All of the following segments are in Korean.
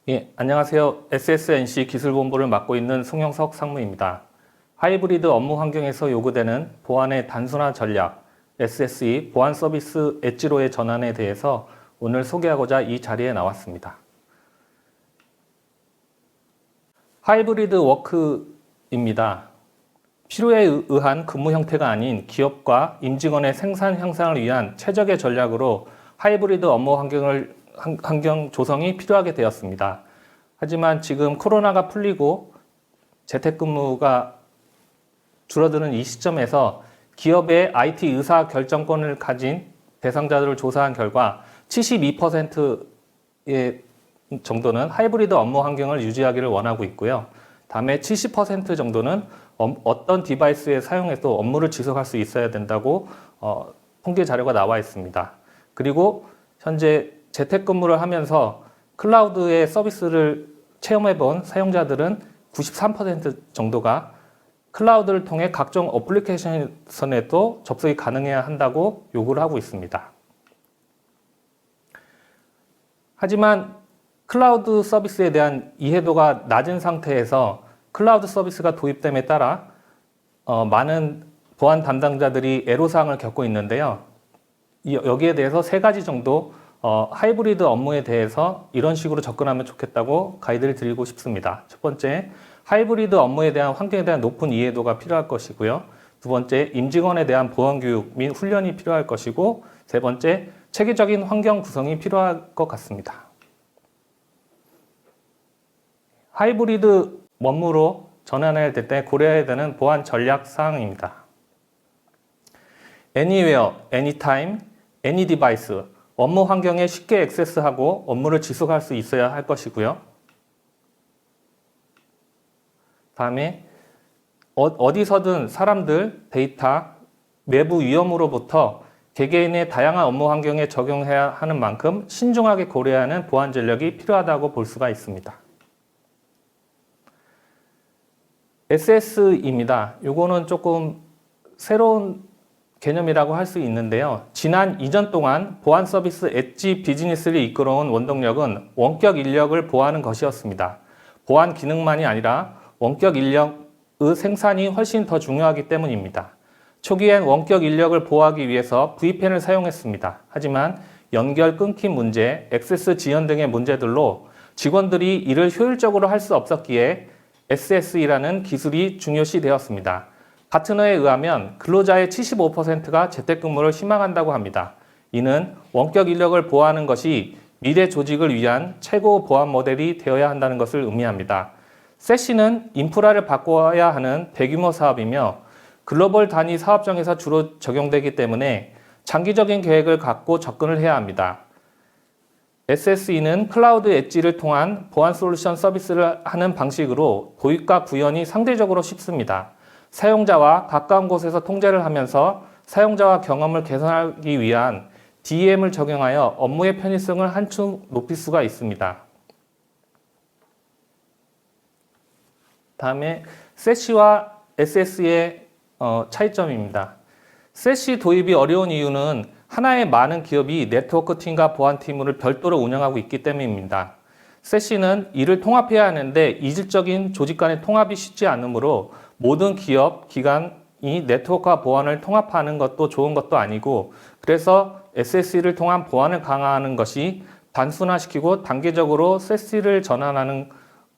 예, 안녕하세요. SSNC 기술본부를 맡고 있는 송영석 상무입니다. 하이브리드 업무 환경에서 요구되는 보안의 단순화 전략, SSE 보안 서비스 엣지로의 전환에 대해서 오늘 소개하고자 이 자리에 나왔습니다. 하이브리드 워크입니다. 필요에 의한 근무 형태가 아닌 기업과 임직원의 생산 향상을 위한 최적의 전략으로 하이브리드 업무 환경 조성이 필요하게 되었습니다. 하지만 지금 코로나가 풀리고 재택근무가 줄어드는 이 시점에서 기업의 IT 의사 결정권을 가진 대상자들을 조사한 결과 72%의 정도는 하이브리드 업무 환경을 유지하기를 원하고 있고요. 다음에 70% 정도는 어떤 디바이스에 사용해도 업무를 지속할 수 있어야 된다고 통계 자료가 나와 있습니다. 그리고 현재 재택근무를 하면서 클라우드의 서비스를 체험해본 사용자들은 93% 정도가 클라우드를 통해 각종 어플리케이션에도 접속이 가능해야 한다고 요구를 하고 있습니다. 하지만 클라우드 서비스에 대한 이해도가 낮은 상태에서 클라우드 서비스가 도입됨에 따라 많은 보안 담당자들이 애로사항을 겪고 있는데요. 여기에 대해서 세 가지 정도 하이브리드 업무에 대해서 이런 식으로 접근하면 좋겠다고 가이드를 드리고 싶습니다. 첫 번째, 하이브리드 업무에 대한 환경에 대한 높은 이해도가 필요할 것이고요. 두 번째, 임직원에 대한 보안 교육 및 훈련이 필요할 것이고, 세 번째, 체계적인 환경 구성이 필요할 것 같습니다. 하이브리드 업무로 전환해야 될 때 고려해야 되는 보안 전략 사항입니다. Anywhere, anytime, any device, 업무 환경에 쉽게 액세스하고 업무를 지속할 수 있어야 할 것이고요. 다음에 어디서든 사람들, 데이터, 외부 위험으로부터 개개인의 다양한 업무 환경에 적용해야 하는 만큼 신중하게 고려해야 하는 보안 전략이 필요하다고 볼 수가 있습니다. SS입니다. 요거는 조금 새로운 개념이라고 할 수 있는데요. 지난 2년 동안 보안 서비스 엣지 비즈니스를 이끌어온 원동력은 원격 인력을 보호하는 것이었습니다. 보안 기능만이 아니라 원격 인력의 생산이 훨씬 더 중요하기 때문입니다. 초기엔 원격 인력을 보호하기 위해서 VPN을 사용했습니다. 하지만 연결 끊김 문제, 액세스 지연 등의 문제들로 직원들이 이를 효율적으로 할 수 없었기에 SSE라는 기술이 중요시 되었습니다. 가트너에 의하면 근로자의 75%가 재택근무를 희망한다고 합니다. 이는 원격 인력을 보호하는 것이 미래 조직을 위한 최고 보안 모델이 되어야 한다는 것을 의미합니다. SSE는 인프라를 바꿔야 하는 대규모 사업이며 글로벌 단위 사업장에서 주로 적용되기 때문에 장기적인 계획을 갖고 접근을 해야 합니다. SSE는 클라우드 엣지를 통한 보안 솔루션 서비스를 하는 방식으로 도입과 구현이 상대적으로 쉽습니다. 사용자와 가까운 곳에서 통제를 하면서 사용자와 경험을 개선하기 위한 DEM을 적용하여 업무의 편의성을 한층 높일 수가 있습니다. 다음에 SSE와 SSE의 차이점입니다. SSE 도입이 어려운 이유는 하나의 많은 기업이 네트워크 팀과 보안 팀을 별도로 운영하고 있기 때문입니다. SSE는 이를 통합해야 하는데 이질적인 조직 간의 통합이 쉽지 않으므로 모든 기업, 기관이 네트워크와 보안을 통합하는 것도 좋은 것도 아니고 그래서 SSE를 통한 보안을 강화하는 것이 단순화시키고 단계적으로 SSE를 전환하는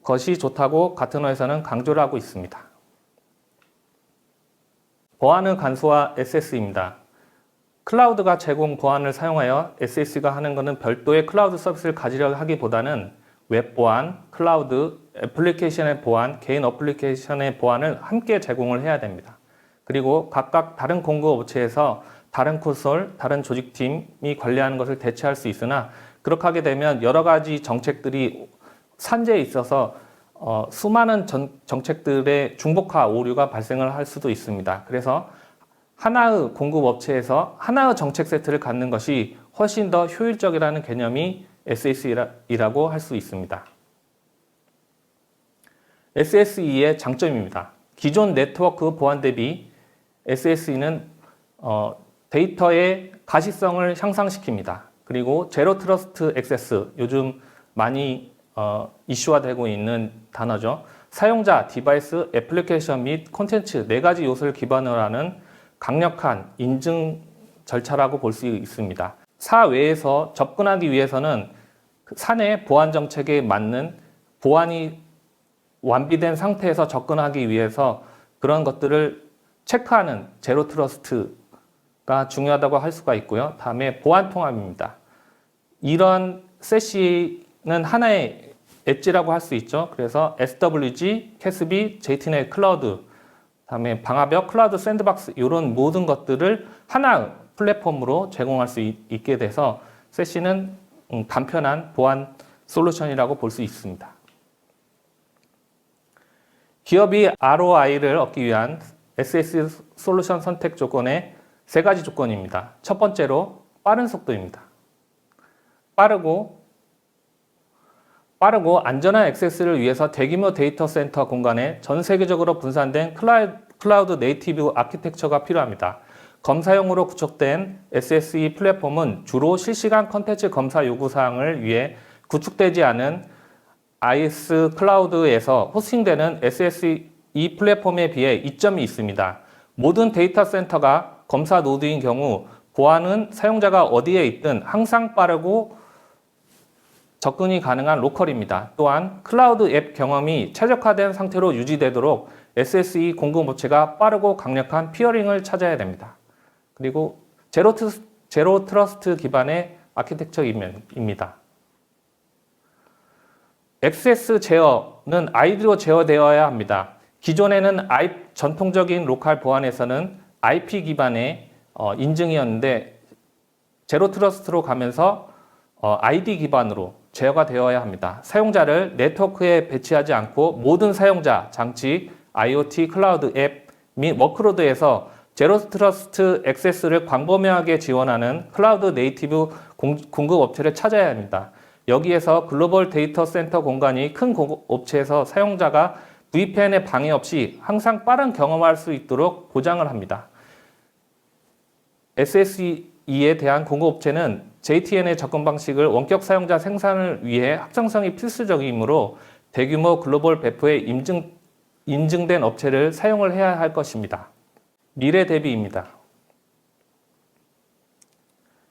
것이 좋다고 가트너에서는 강조를 하고 있습니다. 보안의 간소화 SSE입니다. 클라우드가 제공 보안을 사용하여 SSE가 하는 것은 별도의 클라우드 서비스를 가지려 하기보다는 웹 보안, 클라우드, 애플리케이션의 보안, 개인 어플리케이션의 보안을 함께 제공을 해야 됩니다. 그리고 각각 다른 공급 업체에서 다른 콘솔, 다른 조직팀이 관리하는 것을 대체할 수 있으나 그렇게 하게 되면 여러 가지 정책들이 산재에 있어서 수많은 정책들의 중복화 오류가 발생을 할 수도 있습니다. 그래서 하나의 공급 업체에서 하나의 정책 세트를 갖는 것이 훨씬 더 효율적이라는 개념이 SSE라고 할 수 있습니다. SSE의 장점입니다. 기존 네트워크 보안 대비 SSE는 데이터의 가시성을 향상시킵니다. 그리고 제로 트러스트 액세스, 요즘 많이 이슈화되고 있는 단어죠. 사용자, 디바이스, 애플리케이션 및 콘텐츠 4가지 요소를 기반으로 하는 강력한 인증 절차라고 볼 수 있습니다. 사외에서 접근하기 위해서는 사내 보안 정책에 맞는 보안이 완비된 상태에서 접근하기 위해서 그런 것들을 체크하는 제로 트러스트가 중요하다고 할 수가 있고요. 다음에 보안 통합입니다. 이런 세시는 하나의 엣지라고 할 수 있죠. 그래서 SWG, 캐스비, JTNet 클라우드, 다음에 방화벽, 클라우드 샌드박스 이런 모든 것들을 하나 플랫폼으로 제공할 수 있게 돼서 세시는 간편한 보안 솔루션이라고 볼 수 있습니다. 기업이 ROI를 얻기 위한 SSE 솔루션 선택 조건의 3가지 조건입니다. 첫 번째로 빠른 속도입니다. 빠르고 안전한 액세스를 위해서 대규모 데이터 센터 공간에 전 세계적으로 분산된 클라우드 네이티브 아키텍처가 필요합니다. 검사용으로 구축된 SSE 플랫폼은 주로 실시간 콘텐츠 검사 요구사항을 위해 구축되지 않은 IS 클라우드에서 호스팅되는 SSE 플랫폼에 비해 이점이 있습니다. 모든 데이터 센터가 검사 노드인 경우 보안은 사용자가 어디에 있든 항상 빠르고 접근이 가능한 로컬입니다. 또한 클라우드 앱 경험이 최적화된 상태로 유지되도록 SSE 공급업체가 빠르고 강력한 피어링을 찾아야 됩니다. 그리고 제로 트러스트 기반의 아키텍처입니다. 액세스 제어는 ID로 제어되어야 합니다. 기존에는 전통적인 로컬 보안에서는 IP 기반의 인증이었는데 제로 트러스트로 가면서 ID 기반으로 제어가 되어야 합니다. 사용자를 네트워크에 배치하지 않고 모든 사용자, 장치, IoT, 클라우드 앱 및 워크로드에서 제로 트러스트 액세스를 광범위하게 지원하는 클라우드 네이티브 공급 업체를 찾아야 합니다. 여기에서 글로벌 데이터 센터 공간이 큰 업체에서 사용자가 VPN에 방해 없이 항상 빠른 경험할 수 있도록 보장을 합니다. SSE에 대한 공급업체는 JTN의 접근 방식을 원격 사용자 생산을 위해 확장성이 필수적이므로 대규모 글로벌 배포에 인증된 업체를 사용을 해야 할 것입니다. 미래 대비입니다.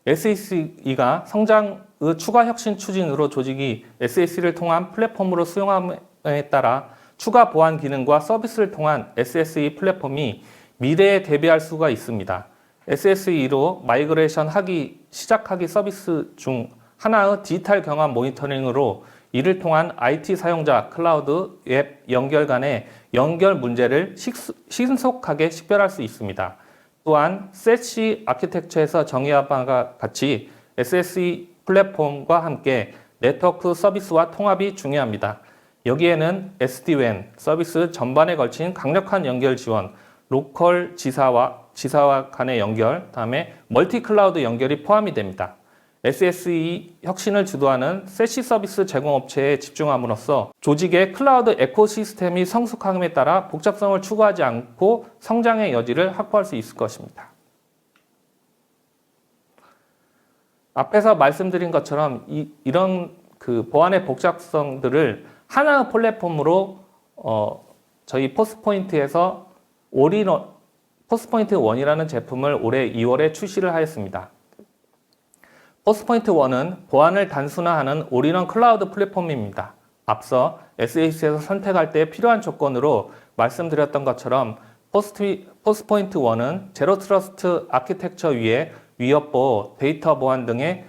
SSE가 성장의 추가 혁신 추진으로 조직이 SSE를 통한 플랫폼으로 수용함에 따라 추가 보안 기능과 서비스를 통한 SSE 플랫폼이 미래에 대비할 수가 있습니다. SSE로 마이그레이션 시작하기 서비스 중 하나의 디지털 경험 모니터링으로 이를 통한 IT 사용자, 클라우드, 앱 연결 간의 연결 문제를 신속하게 식별할 수 있습니다. 또한 세시 아키텍처에서 정의한 바와 같이 SSE 플랫폼과 함께 네트워크 서비스와 통합이 중요합니다. 여기에는 SD-WAN 서비스 전반에 걸친 강력한 연결 지원, 로컬 지사와 간의 연결, 다음에 멀티 클라우드 연결이 포함이 됩니다. SSE 혁신을 주도하는 세시 서비스 제공업체에 집중함으로써 조직의 클라우드 에코시스템이 성숙함에 따라 복잡성을 추구하지 않고 성장의 여지를 확보할 수 있을 것입니다. 앞에서 말씀드린 것처럼 이런 보안의 복잡성들을 하나의 플랫폼으로 저희 포스포인트에서 포스포인트 1이라는 제품을 올해 2월에 출시를 하였습니다. 포스포인트 1은 보안을 단순화하는 올인원 클라우드 플랫폼입니다. 앞서 SSE에서 선택할 때 필요한 조건으로 말씀드렸던 것처럼 포스포인트 1은 제로 트러스트 아키텍처 위에 위협보호, 데이터 보안 등의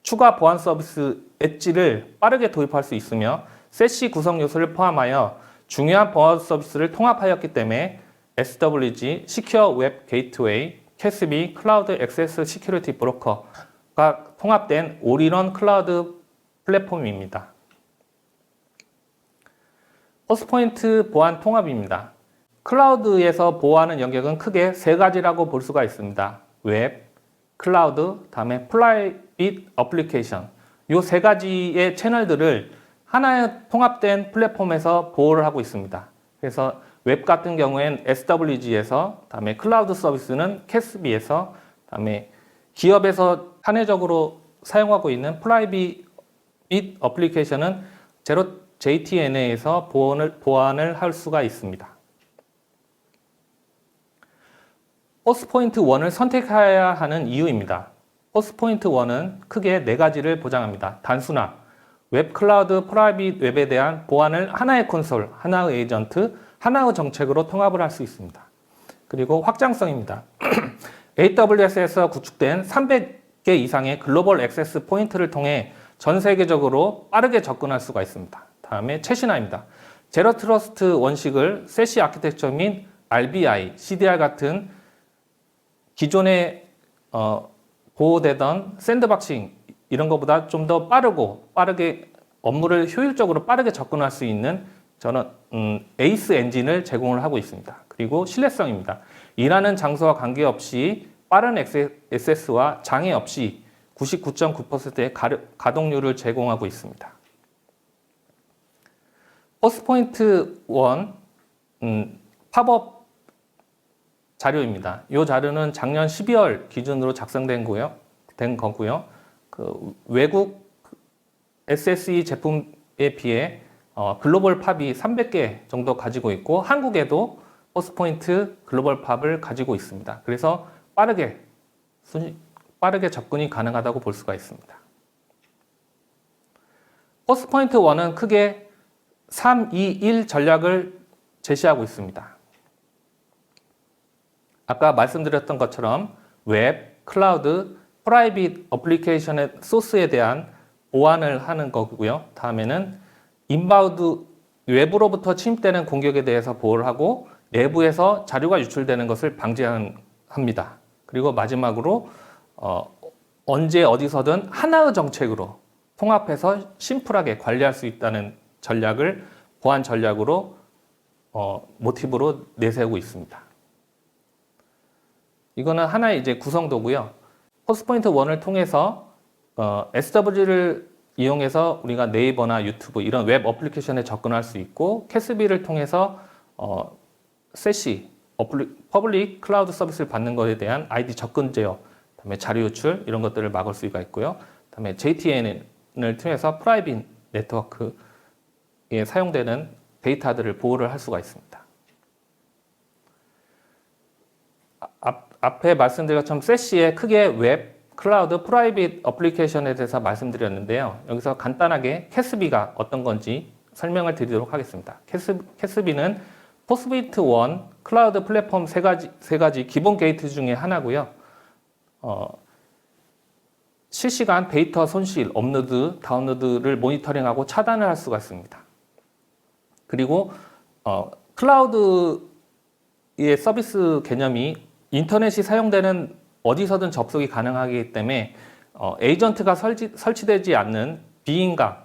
추가 보안 서비스 엣지를 빠르게 도입할 수 있으며 세시 구성 요소를 포함하여 중요한 보안 서비스를 통합하였기 때문에 SWG, 시큐어 웹 게이트웨이, 캐스비, 클라우드 액세스 시큐리티 브로커가 통합된 올인원 클라우드 플랫폼입니다. 포스포인트 보안 통합입니다. 클라우드에서 보호하는 영역은 크게 3가지라고 볼 수가 있습니다. 웹, 클라우드, 다음에 프라이빗 어플리케이션. 이 3가지의 채널들을 하나의 통합된 플랫폼에서 보호를 하고 있습니다. 그래서 웹 같은 경우엔 SWG에서, 다음에 클라우드 서비스는 캐스비에서, 다음에 기업에서 사내적으로 사용하고 있는 및 어플리케이션은 제로 JTNA에서 보완을 할 수가 있습니다. 포스포인트 1을 선택해야 하는 이유입니다. 포스포인트 1은 크게 4가지를 보장합니다. 단순화, 웹 클라우드 프라이빗 웹에 대한 보안을 하나의 콘솔, 하나의 에이전트, 하나의 정책으로 통합을 할 수 있습니다. 그리고 확장성입니다. AWS에서 구축된 300개 이상의 글로벌 액세스 포인트를 통해 전 세계적으로 빠르게 접근할 수가 있습니다. 다음에 최신화입니다. 제로 트러스트 원칙을 세시 아키텍처 및 RBI, CDR 같은 기존에 보호되던 샌드박싱 이런 것보다 좀 더 빠르게 업무를 효율적으로 빠르게 접근할 수 있는 저는 에이스 엔진을 제공을 하고 있습니다. 그리고 신뢰성입니다. 일하는 장소와 관계없이 빠른 액세스와 장애 없이 99.9%의 가동률을 제공하고 있습니다. 포스포인트 1 팝업 자료입니다. 이 자료는 작년 12월 기준으로 작성된 거고요. 그 외국 SSE 제품에 비해 글로벌 팝이 300개 정도 가지고 있고 한국에도 포스포인트 글로벌 팝을 가지고 있습니다. 그래서 빠르게 접근이 가능하다고 볼 수가 있습니다. 포스포인트 1은 크게 3-2-1 전략을 제시하고 있습니다. 아까 말씀드렸던 것처럼 웹, 클라우드, 프라이빗 어플리케이션의 소스에 대한 보완을 하는 거고요. 다음에는 인바우드 외부로부터 침입되는 공격에 대해서 보호를 하고 내부에서 자료가 유출되는 것을 방지합니다. 그리고 마지막으로 언제 어디서든 하나의 정책으로 통합해서 심플하게 관리할 수 있다는 전략을 보안 전략으로 모티브로 내세우고 있습니다. 이거는 하나의 이제 구성도고요. 포스포인트 1을 통해서 SW를 이용해서 우리가 네이버나 유튜브 이런 웹 어플리케이션에 접근할 수 있고 캐스비를 통해서 세시 퍼블릭 클라우드 서비스를 받는 것에 대한 아이디 접근 제어, 그다음에 자료 유출 이런 것들을 막을 수가 있고요. 그다음에 JTN을 통해서 프라이빗 네트워크에 사용되는 데이터들을 보호를 할 수가 있습니다. 앞에 말씀드린 것처럼 세시의 크게 웹, 클라우드, 프라이빗 어플리케이션에 대해서 말씀드렸는데요. 여기서 간단하게 캐스비가 어떤 건지 설명을 드리도록 하겠습니다. 캐스비는 포스포인트 1 클라우드 플랫폼 세 가지 기본 게이트 중에 하나고요. 실시간 데이터 손실, 업로드, 다운로드를 모니터링하고 차단을 할 수가 있습니다. 그리고 클라우드의 서비스 개념이 인터넷이 사용되는 어디서든 접속이 가능하기 때문에 에이전트가 설치되지 않는 비인가,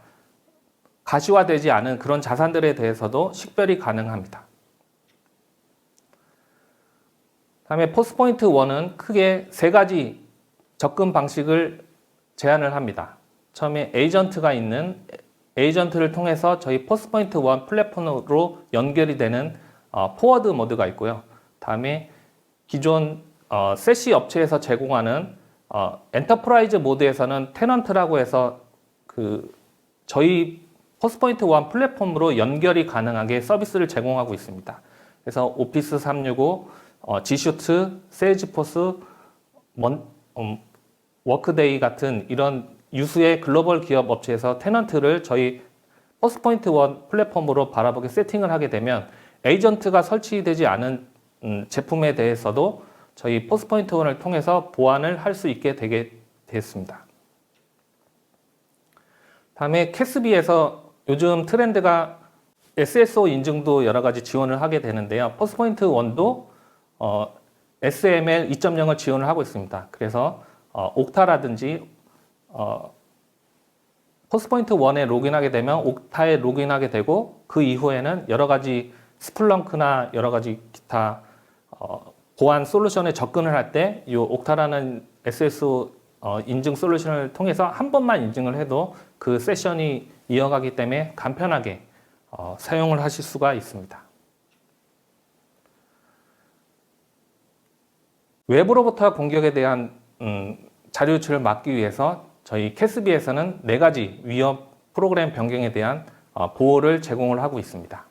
가시화되지 않은 그런 자산들에 대해서도 식별이 가능합니다. 다음에 포스포인트 1은 크게 3가지 접근 방식을 제안을 합니다. 처음에 에이전트가 있는 에이전트를 통해서 저희 포스포인트 1 플랫폼으로 연결이 되는 포워드 모드가 있고요. 다음에 기존 세시 업체에서 제공하는 엔터프라이즈 모드에서는 테넌트라고 해서 저희 포스포인트 1 플랫폼으로 연결이 가능하게 서비스를 제공하고 있습니다. 그래서 오피스 365, G슈트, 세일즈포스, 워크데이 같은 이런 유수의 글로벌 기업 업체에서 테넌트를 저희 포스포인트 1 플랫폼으로 바라보게 세팅을 하게 되면 에이전트가 설치되지 않은 제품에 대해서도 저희 포스포인트 1을 통해서 보완을 할 수 있게 되게 됐습니다. 다음에 캐스비에서 요즘 트렌드가 SSO 인증도 여러 가지 지원을 하게 되는데요. 포스포인트 1도 SML 2.0을 지원을 하고 있습니다. 그래서 옥타라든지 포스포인트 1에 로그인하게 되면 옥타에 로그인하게 되고 그 이후에는 여러 가지 스플렁크나 여러 가지 기타 보안 솔루션에 접근을 할 때 이 옥타라는 SSO 인증 솔루션을 통해서 한 번만 인증을 해도 그 세션이 이어가기 때문에 간편하게 사용을 하실 수가 있습니다. 외부로부터 공격에 대한 자료 유출을 막기 위해서 저희 캐스비에서는 4가지 위협 프로그램 변경에 대한 보호를 제공을 하고 있습니다.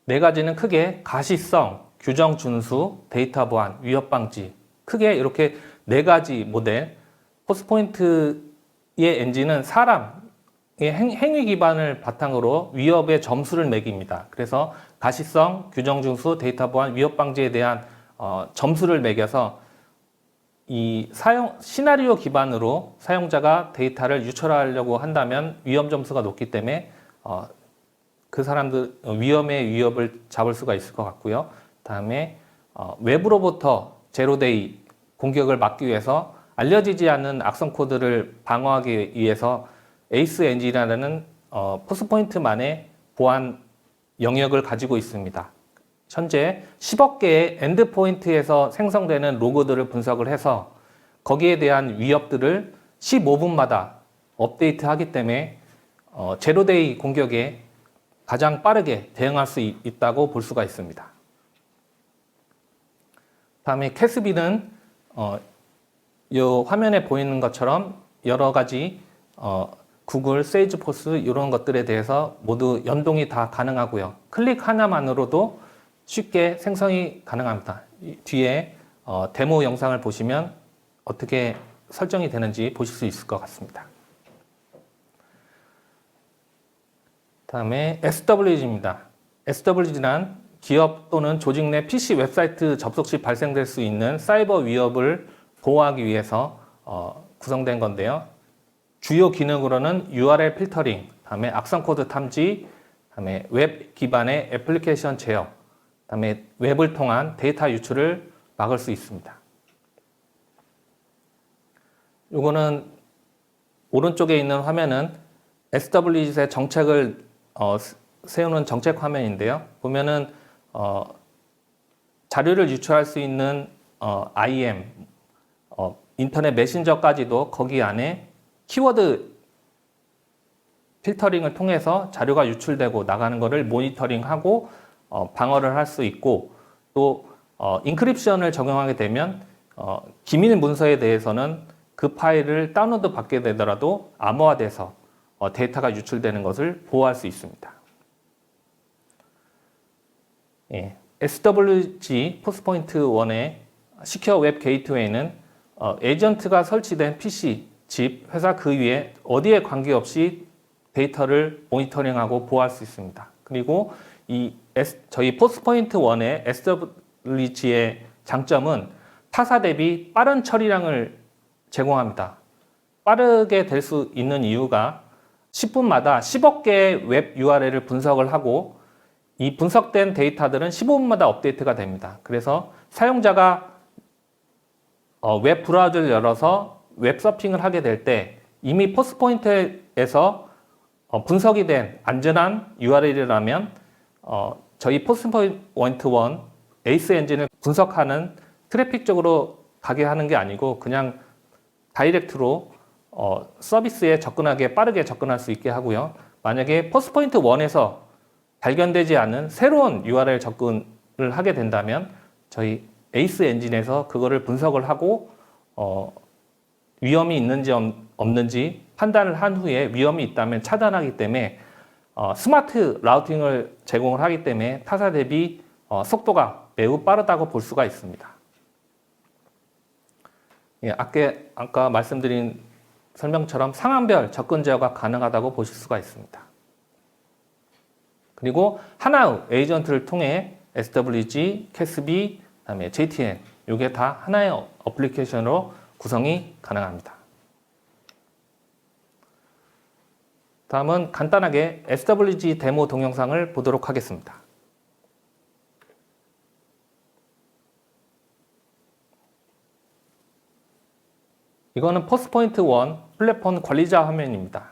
네 가지는 크게 가시성, 규정 준수, 데이터 보안, 위협 방지, 크게 이렇게 네 가지 모델. 포스포인트의 엔진은 사람의 행위 기반을 바탕으로 위협의 점수를 매깁니다. 그래서 가시성, 규정 준수, 데이터 보안, 위협 방지에 대한 점수를 매겨서 이 시나리오 기반으로 사용자가 데이터를 유출하려고 한다면 위험 점수가 높기 때문에 그 사람들 위험의 위협을 잡을 수가 있을 것 같고요. 다음에 외부로부터 제로데이 공격을 막기 위해서 알려지지 않는 악성 코드를 방어하기 위해서 에이스 엔진이라는 포스포인트만의 보안 영역을 가지고 있습니다. 현재 10억 개의 엔드포인트에서 생성되는 로그들을 분석을 해서 거기에 대한 위협들을 15분마다 업데이트하기 때문에 제로데이 공격에 가장 빠르게 대응할 수 있다고 볼 수가 있습니다. 다음에 캐스비는 이 화면에 보이는 것처럼 여러 가지 구글, 세이지포스 이런 것들에 대해서 모두 연동이 다 가능하고요. 클릭 하나만으로도 쉽게 생성이 가능합니다. 뒤에 데모 영상을 보시면 어떻게 설정이 되는지 보실 수 있을 것 같습니다. 다음에 SWG입니다. SWG란 기업 또는 조직 내 PC 웹사이트 접속 시 발생될 수 있는 사이버 위협을 보호하기 위해서 구성된 건데요. 주요 기능으로는 URL 필터링, 다음에 악성 코드 탐지, 다음에 웹 기반의 애플리케이션 제어, 다음에 웹을 통한 데이터 유출을 막을 수 있습니다. 요거는 오른쪽에 있는 화면은 SWG의 정책을 세우는 정책 화면인데요. 보면은 자료를 유출할 수 있는 IM, 인터넷 메신저까지도 거기 안에 키워드 필터링을 통해서 자료가 유출되고 나가는 것을 모니터링하고 방어를 할 수 있고, 또 인크립션을 적용하게 되면 기밀 문서에 대해서는 그 파일을 다운로드 받게 되더라도 암호화돼서 데이터가 유출되는 것을 보호할 수 있습니다. 예, SWG 포스포인트 1의 시큐어 웹 게이트웨이는 에이전트가 설치된 PC, 집, 회사 그 위에 어디에 관계없이 데이터를 모니터링하고 보호할 수 있습니다. 그리고 저희 포스포인트 1의 SWG의 장점은 타사 대비 빠른 처리량을 제공합니다. 빠르게 될 수 있는 이유가 10분마다 10억 개의 웹 URL을 분석을 하고 이 분석된 데이터들은 15분마다 업데이트가 됩니다. 그래서 사용자가 웹 브라우저를 열어서 웹 서핑을 하게 될 때 이미 포스포인트에서 분석이 된 안전한 URL이라면 저희 포스포인트 1 에이스 엔진을 분석하는 트래픽 쪽으로 가게 하는 게 아니고 그냥 다이렉트로 서비스에 빠르게 접근할 수 있게 하고요. 만약에 포스포인트 1에서 발견되지 않은 새로운 URL 접근을 하게 된다면 저희 에이스 엔진에서 그거를 분석을 하고 위험이 있는지 없는지 판단을 한 후에 위험이 있다면 차단하기 때문에 스마트 라우팅을 제공을 하기 때문에 타사 대비 속도가 매우 빠르다고 볼 수가 있습니다. 예, 아까 말씀드린 설명처럼 상황별 접근 제어가 가능하다고 보실 수가 있습니다. 그리고 하나의 에이전트를 통해 SWG, 캐스비, 그다음에 JTN 이게 다 하나의 어플리케이션으로 구성이 가능합니다. 다음은 간단하게 SWG 데모 동영상을 보도록 하겠습니다. 이거는 포스포인트 1 플랫폼 관리자 화면입니다.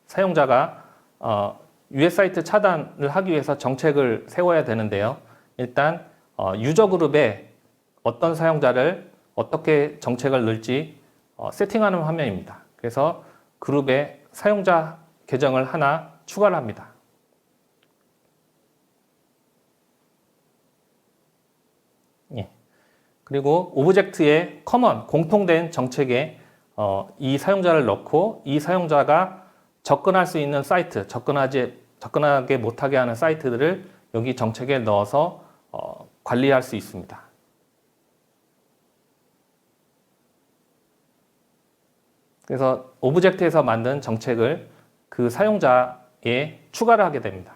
사용자가 US 사이트 차단을 하기 위해서 정책을 세워야 되는데요. 일단 유저 그룹에 어떤 사용자를 어떻게 정책을 넣을지 세팅하는 화면입니다. 그래서 그룹에 사용자 계정을 하나 추가를 합니다. 예. 그리고 오브젝트의 커먼 공통된 정책에 이 사용자를 넣고 이 사용자가 접근할 수 있는 사이트, 접근하게 못하게 하는 사이트들을 여기 정책에 넣어서 관리할 수 있습니다. 그래서 오브젝트에서 만든 정책을 그 사용자에 추가를 하게 됩니다.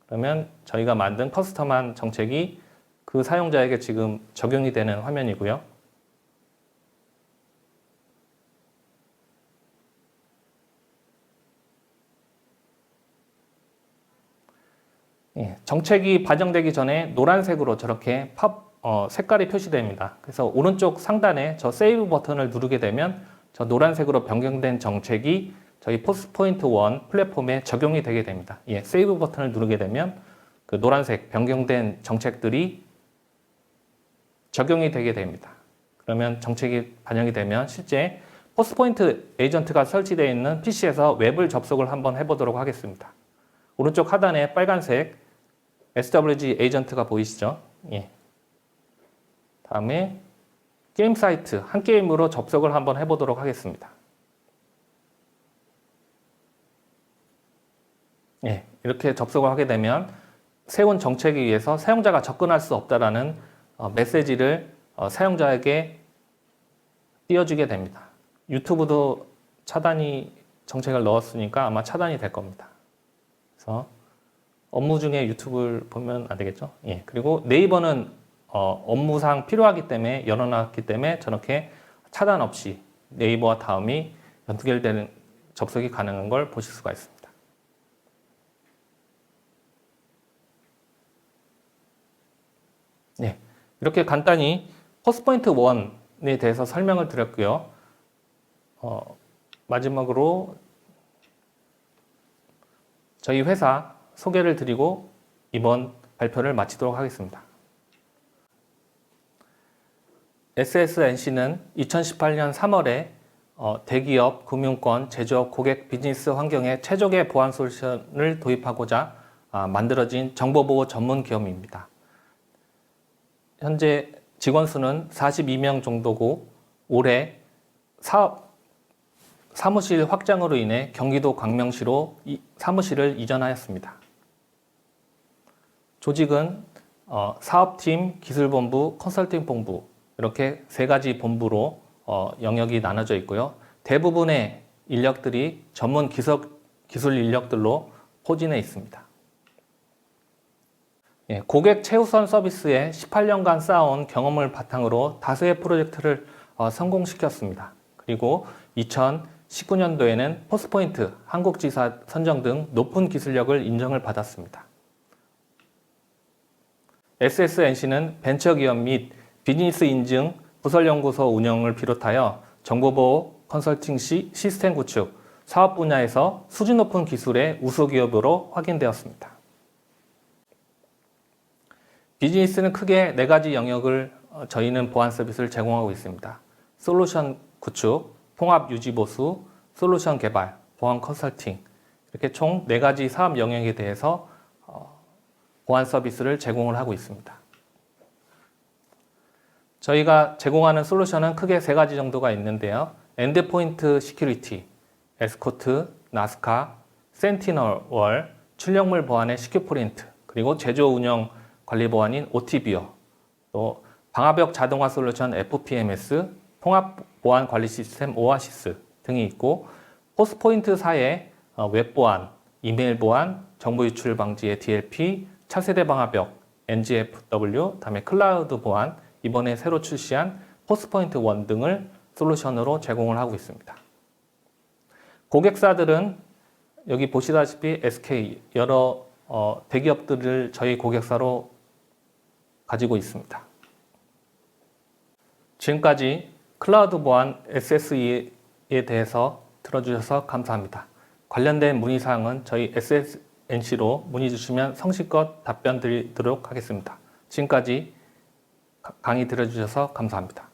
그러면 저희가 만든 커스텀한 정책이 그 사용자에게 지금 적용이 되는 화면이고요. 정책이 반영되기 전에 노란색으로 저렇게 색깔이 표시됩니다. 그래서 오른쪽 상단에 저 세이브 버튼을 누르게 되면 저 노란색으로 변경된 정책이 저희 포스트포인트 1 플랫폼에 적용이 되게 됩니다. 세이브 버튼을 누르게 되면 그 노란색 변경된 정책들이 적용이 되게 됩니다. 그러면 정책이 반영이 되면 실제 포스트포인트 에이전트가 설치되어 있는 PC에서 웹을 접속을 한번 해보도록 하겠습니다. 오른쪽 하단에 빨간색 SWG 에이전트가 보이시죠? 다음에 게임 사이트 한 게임으로 접속을 한번 해보도록 하겠습니다. 이렇게 접속을 하게 되면 세운 정책에 의해서 사용자가 접근할 수 없다라는 메시지를 사용자에게 띄워주게 됩니다. 유튜브도 차단이 정책을 넣었으니까 아마 차단이 될 겁니다. 그래서 업무 중에 유튜브를 보면 안 되겠죠? 그리고 네이버는 업무상 필요하기 때문에 열어놨기 때문에 저렇게 차단 없이 네이버와 다음이 연결되는 접속이 가능한 걸 보실 수가 있습니다. 이렇게 간단히 포스트포인트 1에 대해서 설명을 드렸고요. 마지막으로 저희 회사 소개를 드리고 이번 발표를 마치도록 하겠습니다. SSNC는 2018년 3월에 대기업, 금융권, 제조업, 고객, 비즈니스 환경에 최적의 보안 솔루션을 도입하고자 만들어진 정보보호 전문 기업입니다. 현재 직원 수는 42명 정도고 올해 사무실 확장으로 인해 경기도 광명시로 사무실을 이전하였습니다. 조직은 사업팀, 기술본부, 컨설팅본부 이렇게 세 가지 본부로 영역이 나눠져 있고요. 대부분의 인력들이 전문 기술 인력들로 포진해 있습니다. 고객 최우선 서비스에 18년간 쌓아온 경험을 바탕으로 다수의 프로젝트를 성공시켰습니다. 그리고 2019년도에는 포스트포인트, 한국지사 선정 등 높은 기술력을 인정을 받았습니다. SSNC는 벤처기업 및 비즈니스 인증, 부설연구소 운영을 비롯하여 정보보호, 컨설팅 시스템 구축, 사업 분야에서 수준 높은 기술의 우수기업으로 확인되었습니다. 비즈니스는 크게 4가지 영역을 저희는 보안 서비스를 제공하고 있습니다. 솔루션 구축, 통합 유지 보수, 솔루션 개발, 보안 컨설팅 이렇게 총 4가지 사업 영역에 대해서 보안 서비스를 제공을 하고 있습니다. 저희가 제공하는 솔루션은 크게 3가지 정도가 있는데요. 엔드포인트 시큐리티, 에스코트, 나스카, 센티널월, 출력물 보안의 시큐프린트, 그리고 제조 운영 관리 보안인 OT비어, 또 방화벽 자동화 솔루션 FPMS, 통합 보안 관리 시스템 오아시스 등이 있고 포스트포인트사의 웹 보안, 이메일 보안, 정보 유출 방지의 DLP, 차세대 방화벽, NGFW, 다음에 클라우드 보안, 이번에 새로 출시한 포스트포인트 1 등을 솔루션으로 제공을 하고 있습니다. 고객사들은 여기 보시다시피 SK 여러 대기업들을 저희 고객사로 가지고 있습니다. 지금까지 클라우드 보안 SSE에 대해서 들어주셔서 감사합니다. 관련된 문의사항은 저희 SSNC로 문의 주시면 성실껏 답변 드리도록 하겠습니다. 지금까지 강의 들어주셔서 감사합니다.